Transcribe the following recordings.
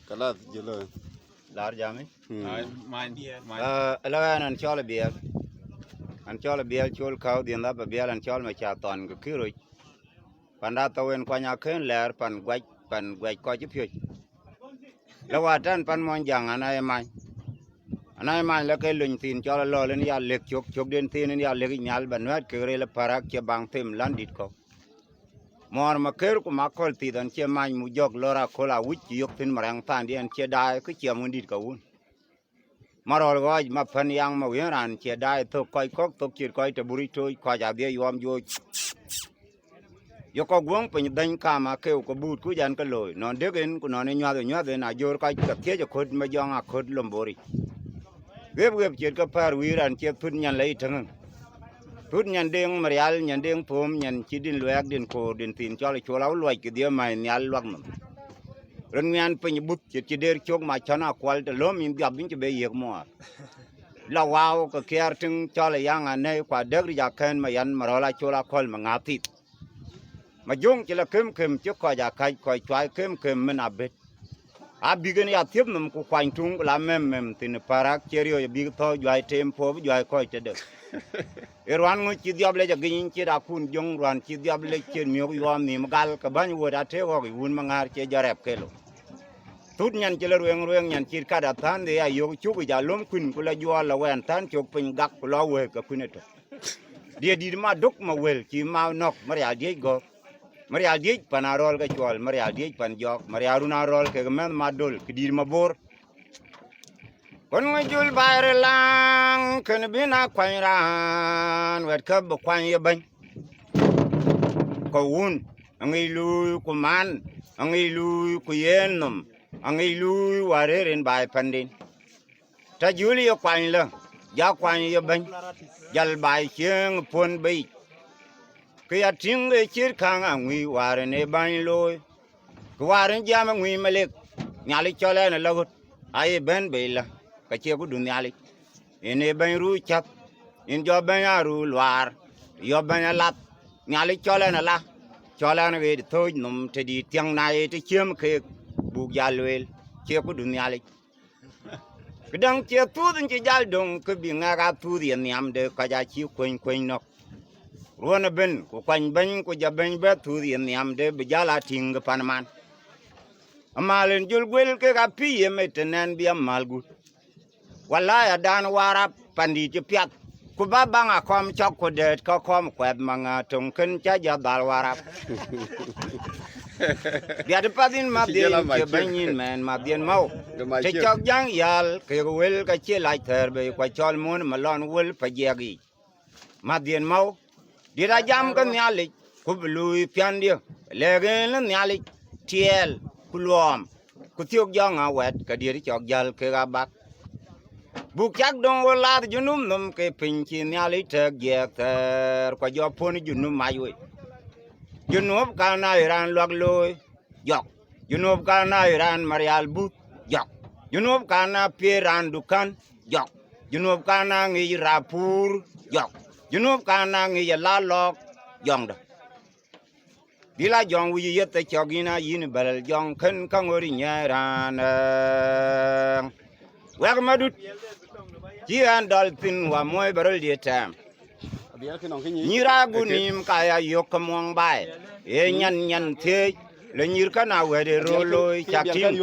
Kalat jelo. lar jami la an chola biel chol kaw din da biel an chol ma cha ton ko kiro panda to wen kwanya ken ler pan gwaj ko ji pye la watan pan mon jang anai mai la ke lun tin chola lo len ya lek chok den tin ya lek nyal ban wat ke re la parak che bang tim landit ko mor ma ker ku ma kol ti dan che man mu jog lora kola wuchi yok tin marang tan dien che dai ku che mun dit ka un marol goj ma pan yang ma wen ran che dai to koi kok to kir koi te buri to ko ja de yom yo ko gwong pe dan ka ma ke ko but ku jan ka loy non de gen ku non nya de na jor ka ka ke jo khod ma jong a khod lombori geb che ka par wi ran che pun nyan lei thang put nyan ding marial nyan ding pom nyan chidin luak din ko din tin chole chola luai ki dia mai nyal luak nam ren nyan pe but che der chok ma chana kwal de lom in gab bin che be yek mo la wow ko kiar ting chole yang ane kwa der ya ken ma yan marola chola kol ma ngati ma jong che la kem che ko ja kai ko chwai kem men abet abigen ya tiep nam ko kwang tung la mem tin parak cherio ya big to jwai tempo jwai ko te de Irwan ngu chi diable ja gin chi da kun jong ran chi diable chen miyo yom ni magal ka ban wo da te wo un mangar che jarep kelo tut nyan chi rueng nyan chi ka da tan de ya yo chu ja lom kun ku la jwa la wen tan chok pin gak ku la we ka kuneto dia di ma dok ma wel chi ma nok maria die panarol ga chwal maria die pan jok maria runa rol ke men ma dol ki di ma bor kon ngajul bayre lang ken bina kwairan wet ka bu kwan ye ban ko un ngi lu ku man ngi lu ku yenum ngi lu waren bay pandin ta juli ye kwan la ja kwan ye ban jal bay cheng pon bay ke ya ting e chir kang ngi waren e ban loy ku waren jam ngi malek nyali chole na lagut ai ben bay la ka che ku dunyali ene ben ru chap in jo ben aru lwar yo ben lat nyali chole na la chole na ge to num te di tiang na e te chem ke bu jalwel che ku dunyali kedang che tu din che jal dong ke bi nga ga tu di nyam de ka ja chi kwen nok ruona ben ku kwan ben ku ja ben be tu di nyam de bi jala ting panman amalen jul gwel ke ga pi ye metenen bi amalgu wala ya dan warap pandi ti piat ku babang akom chok ku de ko kom kwet manga tung ken cha ja dal warap dia de padin ma de ke benin men ma den mau te chok jang yal ke wel ka che lai ter be kwa chol mun malon wel pa jegi ma den mau dia jam kan nyali ku lui pian dia legen nyali tiel ku lom ku tiok jang a wet ka dia chok jal ke ga bak Bukyak dong wolar junum num ke pinci nyali tek jek ter kwa jo pon junum maywe junub kana iran lwak loy yok junub kana iran marial but yok junub kana piran dukan yok junub kana ngi rapur yok junub kana ngi lalok yongda dila jong wi yete chogina yin balal jong ken kangori nyaran wak madut Jian dolphin wa moy barol di tam. Nyira gunim kaya yok mong bay. E nyan te le nyir kana wede rolo chakim.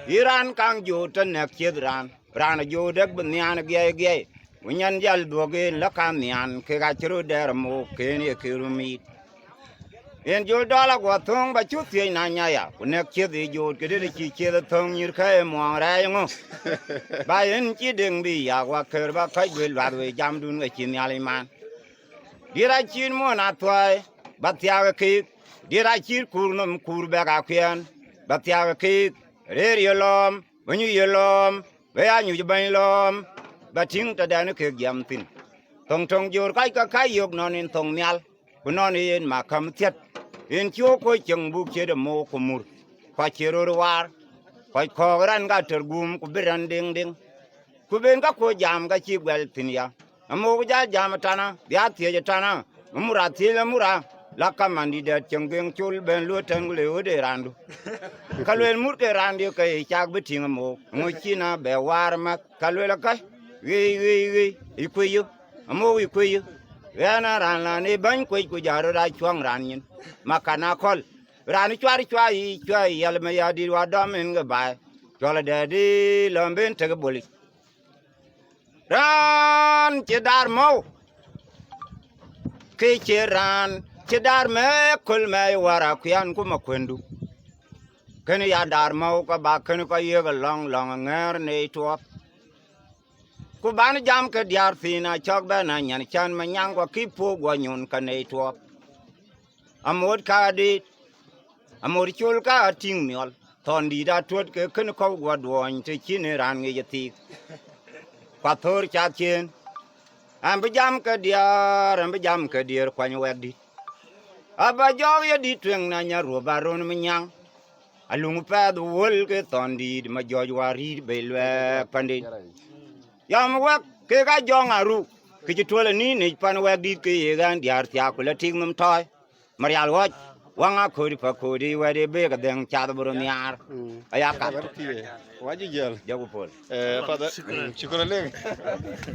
Iran kang jo tan nek chedran. Ran jo dek bunyan ge. Unyan jal doge la kan nyan ke ga chru der mo ke ni kirumi. En jo dala go thong ba chu ti na nya ya. Unek chedi jo ke de chi ched thong nyir ka mo ra ngo. Ba en chi ding bi ya wa ker ba kai gwel wa we jam dun ga chin ya le man dira chin mo na twai ba tia ga ki dira chin kur nom kur ba ga kyen ba tia ga ki re yolom ba nyu yolom ba ya nyu ban lom ba ting ta da ne ke jam tin tong jor kai ka kai yok non in tong nyal ku non in ma kam tiet in chu ko cheng bu che de mo ko mur pa che ro war Koi koran ga tergum ku beran ding ku ben ga ko jam ga chi gwel tin ya amu ga jam tana ya tie tana mura tie mura la kamandi de chengeng chul ben lu ten le ode randu kalwel mur ke randu ke chak bitinga mo china be war ma kalwel ka wi ikuyu amo ikuyu yana ran la ne ban ko ku jaro da chuang ran yin makana kol ran chwari yal me ya di wa dom en ga ba chola de di lomben te ga boli ran che dar mo ke che ran che dar me kul me wara kyan ku ma kwendu ken ya dar mo ka ba ken ko ye ga long nger ne to ku ban jam ke diar fina chok ba na nyan chan ma nyang ko ki pu go nyun ka ne to amod ka di amod chul ka ting miol ton di da tuot ke ken ko go duon te chin ran nge yati kwa thor cha chen am bi jam ke diar kwa nywek di aba jog ye di twen na nya ro baron mi nyang alung pa du wol ke ton di ma joj wari be lwe pandi yam wak ke ga jong aru ke ji tole ni pan wek di ke ye gan diar tia ko le ting num toy marial wo wanga ko di pa ko di we de be ga den cha do bro nyar aya ka waji jël jago pol fada shukran lek